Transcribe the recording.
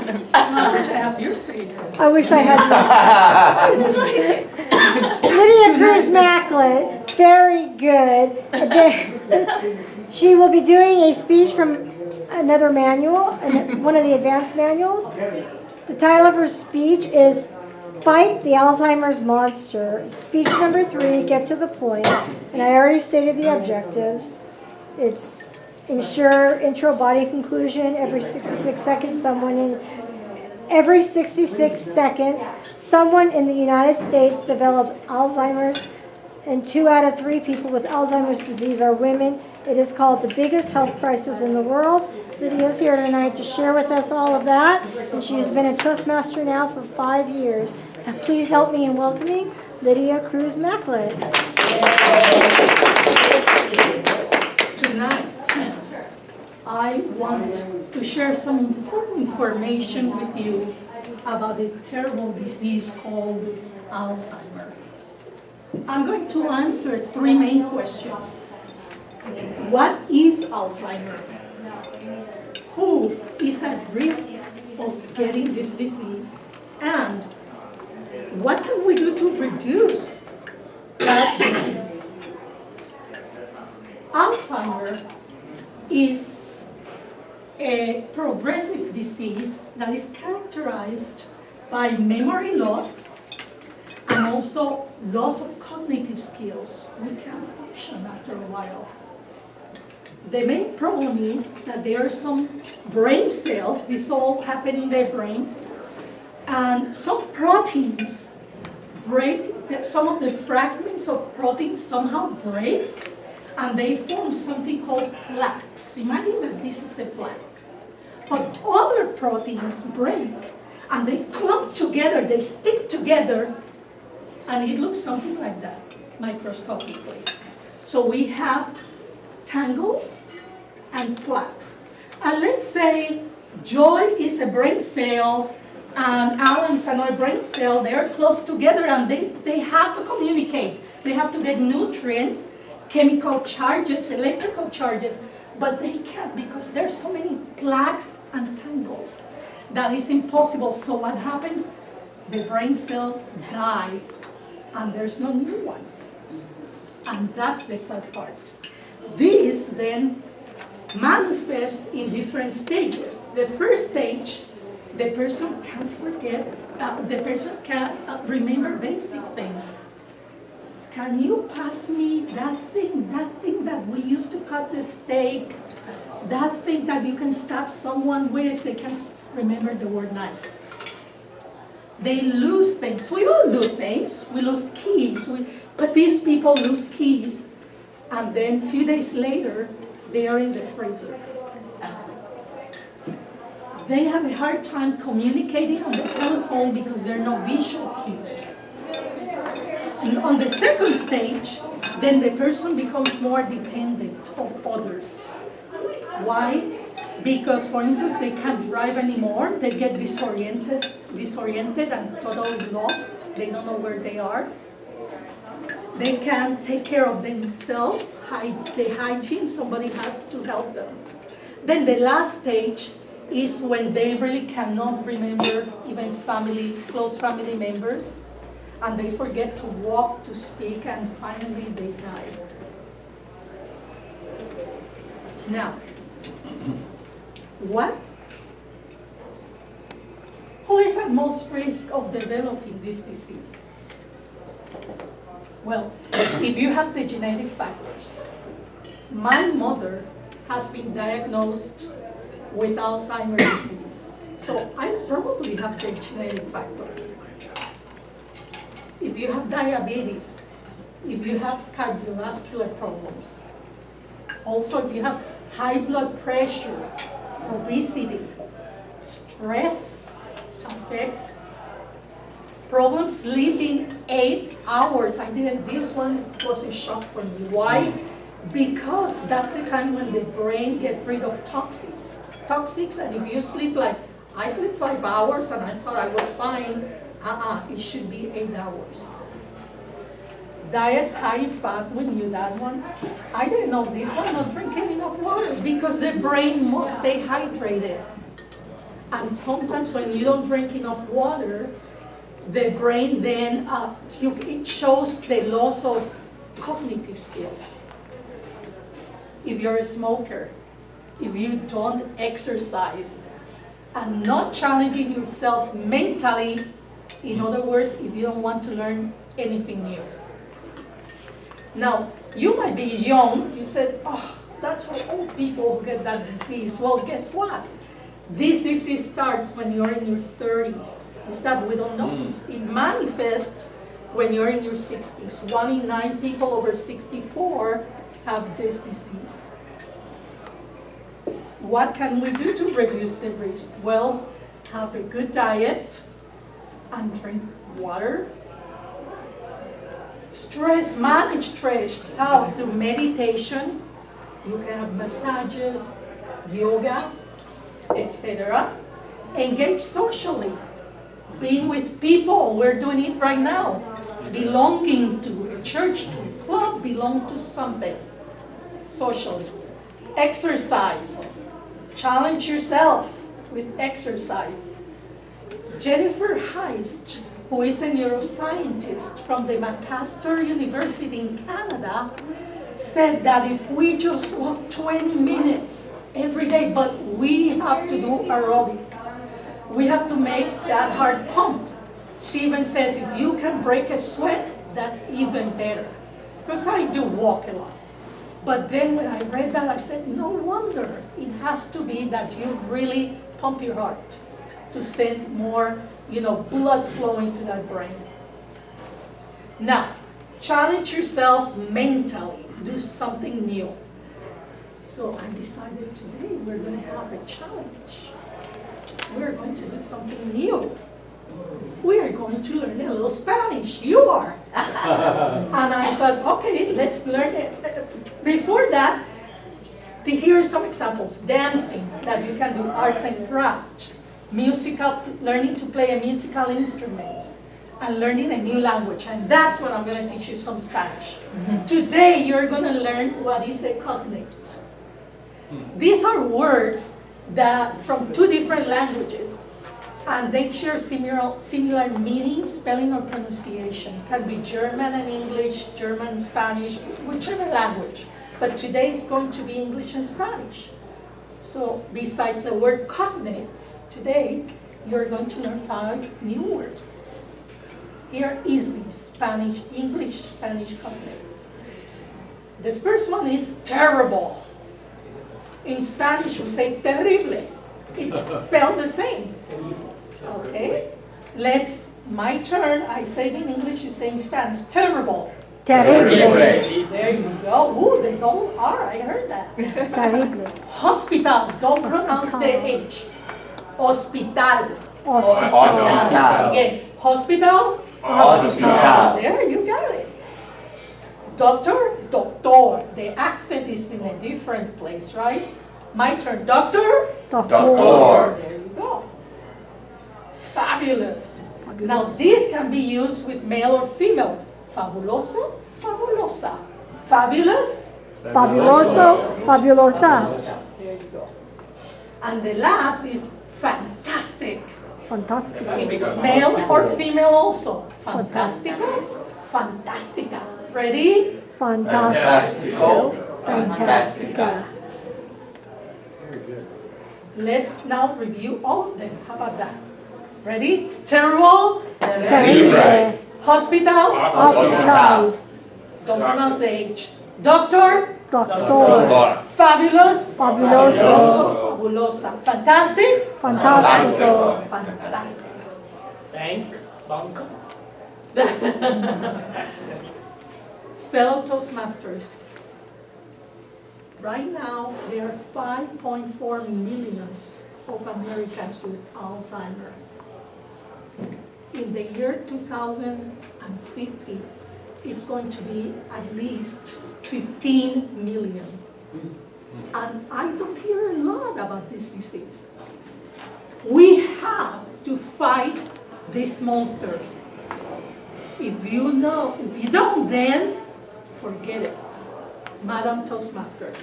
I wish I have your face. I wish I had Lydia Cruz-Machlitt, very good. She will be doing a speech from another manual, one of the advanced manuals. The title of her speech is Fight the Alzheimer's Monster. Speech number 3, get to the point. And I already stated the objectives. It's ensure intro body conclusion every 66 seconds. Every 66 seconds, someone in the United States develops Alzheimer's, and 2 out of 3 people with Alzheimer's disease are women. It is called the biggest health crisis in the world. Lydia's here tonight to share with us all of that, and she has been a Toastmaster now for 5 years. Please help me in welcoming Lydia Cruz-Machlitt. Tonight, I want to share some important information with you about a terrible disease called Alzheimer. I'm going to answer 3 main questions. What is Alzheimer? Who is at risk of getting this disease? And what can we do to reduce that disease? Alzheimer is a progressive disease that is characterized by memory loss and also loss of cognitive skills. We can't function after a while. The main problem is that there are some brain cells, this all happen in the brain, and some proteins break, some of the fragments of proteins somehow break, and they form something called plaques. Imagine that this is a plaque. But other proteins break, and they clump together, they stick together, and it looks something like that, microscopically. So we have tangles and plaques. And let's say Joy is a brain cell, and Alan's another brain cell. They're close together, and they have to communicate. They have to get nutrients, chemical charges, electrical charges, but they can't because there's so many plaques and tangles that is impossible. So what happens? The brain cells die, and there's no new ones. And that's the sad part. These then manifest in different stages. The first stage, the person can forget, the person can remember basic things. Can you pass me that thing that we used to cut the steak, that thing that you can stab someone with? They can remember the word knife. They lose things. We all lose things. We lose keys. But these people lose keys, and then a few days later, they are in the freezer. They have a hard time communicating on the telephone because there are no visual cues. And on the second stage, then the person becomes more dependent of others. Why? Because, for instance, they can't drive anymore. They get disoriented and totally lost. They don't know where they are. They can't take care of themselves, the hygiene, somebody has to help them. Then the last stage is when they really cannot remember even close family members, and they forget to walk, to speak, and finally they die. Now, who is at most risk of developing this disease? Well, if you have the genetic factors, my mother has been diagnosed with Alzheimer's disease, so I probably have the genetic factor. If you have diabetes, if you have cardiovascular problems, also if you have high blood pressure, obesity, stress affects problems sleeping 8 hours. This one was a shock for me. Why? Because that's a time when the brain gets rid of toxics, and if you sleep I sleep 5 hours and I thought I was fine, it should be 8 hours. Diets high in fat, we knew that one. I didn't know this one, not drinking enough water because the brain must stay hydrated. And sometimes when you don't drink enough water, the brain then, it shows the loss of cognitive skills. If you're a smoker, if you don't exercise, and not challenging yourself mentally, in other words, if you don't want to learn anything new. Now, you might be young, you said, oh, that's why old people get that disease. Well, guess what? This disease starts when you're in your 30s. It's that we don't notice. It manifests when you're in your 60s. 1 in 9 people over 64 have this disease. What can we do to reduce the risk? Well, have a good diet and drink water. Manage stress how? Through meditation. You can have massages, yoga, etc. Engage socially. Being with people, we're doing it right now. Belonging to a church, to a club, belong to something. Socially. Exercise. Challenge yourself with exercise. Jennifer Heist, who is a neuroscientist from the Macaster University in Canada, said that if we just walk 20 minutes every day, but we have to do aerobic. We have to make that heart pump. She even says if you can break a sweat, that's even better. Because I do walk a lot. But then when I read that, I said, no wonder. It has to be that you really pump your heart to send more, blood flowing to that brain. Now, challenge yourself mentally. Do something new. So I decided today we're going to have a challenge. We're going to do something new. We are going to learn a little Spanish. You are. And I thought, okay, let's learn it. Before that, here are some examples. Dancing, that you can do arts and craft. Musical, learning to play a musical instrument. And learning a new language. And that's what I'm going to teach you some Spanish. Today, you're going to learn what is a cognate. These are words that from 2 different languages. And they share similar meaning, spelling, or pronunciation. It can be German and English, German, Spanish, whichever language. But today it's going to be English and Spanish. So besides the word cognates, today you're going to learn 5 new words. Here are easy Spanish, English, Spanish cognates. The first one is terrible. In Spanish we say terrible. It's spelled the same. Okay, my turn, I say it in English, you say in Spanish. Terrible. Terrible. There you go. Ooh, they go R, I heard that. Terrible. Hospital, don't pronounce the H. Hospital. Hospital. Again, hospital. Hospital. There, you got it. Doctor, doctor. The accent is in a different place, right? My turn. Doctor. Doctor. There you go. Fabulous. Now this can be used with male or female. Fabuloso, fabulosa. Fabulous. Fabuloso, fabulosa. There you go. And the last is fantastic. Fantastic. Male or female also. Fantastico, fantastica. Ready? Fantastico. Fantastica. Let's now review all of them. How about that? Ready? Terrible. Terrible. Hospital. Hospital. Don't pronounce the H. Doctor. Doctor. Fabulous. Fabuloso. Fabulosa. Fantastic. Fantastico. Fantastic. Bank. Fellow Toastmasters, right now there are 5.4 million of Americans with Alzheimer. In the year 2050, it's going to be at least 15 million. And I don't hear a lot about this disease. We have to fight this monster. If you don't, then forget it. Madam Toastmaster.